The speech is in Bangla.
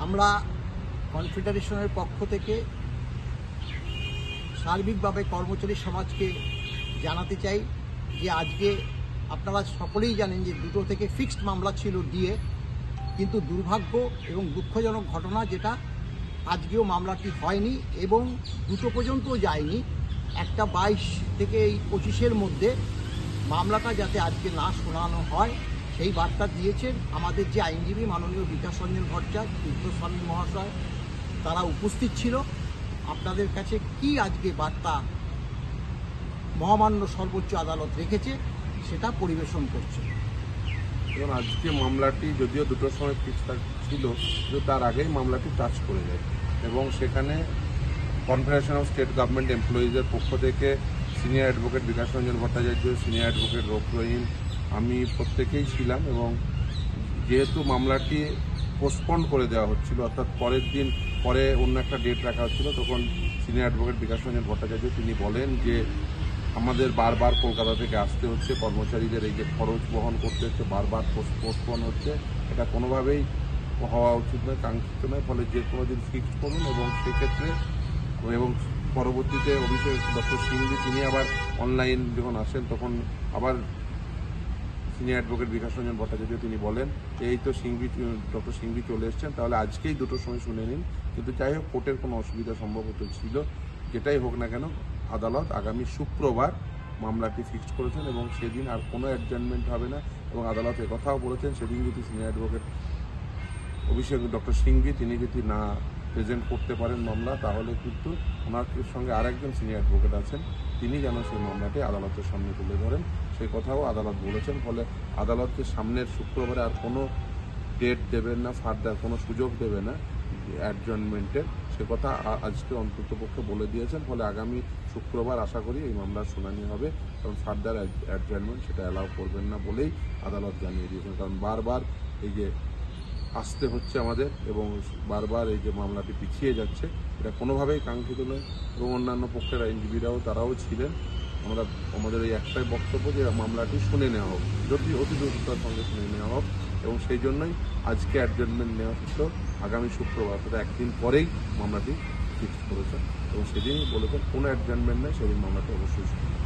আমরা কনফেডারেশনের পক্ষ থেকে সার্বিকভাবে কর্মচারী সমাজকে জানাতে চাই যে আজকে আপনারা সকলেই জানেন যে 2টো থেকে ফিক্সড মামলা ছিল ডিএ, কিন্তু দুর্ভাগ্য এবং দুঃখজনক ঘটনা যেটা আজকেও মামলাটি হয়নি এবং 2টো পর্যন্তও যায়নি। একটা 22 থেকে এই 25-এর মধ্যে মামলাটা যাতে আজকে না শোনানো হয় সেই বার্তা দিয়েছেন আমাদের যে আইনজীবী মাননীয় বিকাশ রঞ্জন ভট্টাচার্য, তীর্থস্বামী মহাশয়, তারা উপস্থিত ছিল। আপনাদের কাছে কি আজকে বার্তা মহামান্য সর্বোচ্চ আদালত রেখেছে সেটা পরিবেশন করছে। এবং আজকে মামলাটি যদিও 2টোর সময় ফিক্স ছিল, কিন্তু তার আগেই মামলাটি টাচ করে যায় এবং সেখানে কনফেডারেশন অফ স্টেট গভর্নমেন্ট এমপ্লয়িজের পক্ষ থেকে senior advocate Bikash Ranjan Bhattacharya, senior advocate Rauf রহিম, আমি প্রত্যেকেই ছিলাম। এবং যেহেতু মামলাটি পোস্টপন্ড করে দেওয়া হচ্ছিল, অর্থাৎ পরের দিন পরে অন্য একটা ডেট রাখা হচ্ছিল, তখন সিনিয়র অ্যাডভোকেট বিকাশ রঞ্জন ভট্টাচার্য তিনি বলেন যে আমাদের বারবার কলকাতা থেকে আসতে হচ্ছে, কর্মচারীদের এই যে খরচ বহন করতে হচ্ছে, বারবার পোস্টপোন হচ্ছে, এটা কোনোভাবেই হওয়া উচিত নয়, কাঙ্ক্ষিত নয়। ফলে যে কোনো দিন ফিক্সড করুন এবং সেক্ষেত্রে এবং পরবর্তীতে অভিষেক ডক্টর সিংভি তিনি আবার অনলাইন যখন আসেন তখন আবার সিনিয়র অ্যাডভোকেট বিকাশ রঞ্জন ভট্টাচার্য তিনি বলেন যে এই তো ডক্টর সিংভি চলে এসছেন, তাহলে আজকেই 2টোর সময় শুনে নিন। কিন্তু যাই হোক, কোর্টের কোনো অসুবিধা সম্ভবত ছিল, যেটাই হোক না কেন আদালত আগামী শুক্রবার মামলাটি ফিক্সড করেছেন এবং সেদিন আর কোনো অ্যাডজার্নমেন্ট হবে না। এবং আদালত একথাও বলেছেন সেদিন যদি সিনিয়র অ্যাডভোকেট অভিষেক ডক্টর সিংভি তিনি যদি না প্রেজেন্ট করতে পারেন মামলা, তাহলে কিন্তু ওনার সঙ্গে আরেকজন সিনিয়র অ্যাডভোকেট আছেন, তিনি যেন সেই মামলাটি আদালতের সামনে তুলে ধরেন, সেই কথাও আদালত বলেছেন। ফলে আদালতকে সামনের শুক্রবারে আর কোনো ডেট দেবেন না, ফার্দার কোনো সুযোগ দেবে না অ্যাডজয়েন্টমেন্টের, সে কথা আজকে অন্ততপক্ষে বলে দিয়েছেন। ফলে আগামী শুক্রবার আশা করি এই মামলার শুনানি হবে, কারণ ফার্দার অ্যাডজয়েন্টমেন্ট সেটা অ্যালাউ করবেন না বলেই আদালত জানিয়ে দিয়েছেন। কারণ বারবার এই যে আসতে হচ্ছে আমাদের এবং বারবার এই যে মামলাটি পিছিয়ে যাচ্ছে, এটা কোনোভাবেই কাঙ্ক্ষিত নয়। এবং অন্যান্য পক্ষের আইনজীবীরাও তারাও ছিলেন। আমাদের এই একটাই বক্তব্য যে মামলাটি শুনে নেওয়া হোক, অতি দ্রুততার সঙ্গে শুনে নেওয়া হোক, এবং সেই জন্যই আজকে অ্যাডজয়েন্টমেন্ট নেওয়া হচ্ছে আগামী শুক্রবার, অর্থাৎ একদিন পরেই মামলাটি ফিক্স করেছেন এবং সেদিনই বলেছেন কোনো অ্যাডজয়েন্টমেন্ট নেই, সেদিন মামলাটি অবশ্যই শুনবে।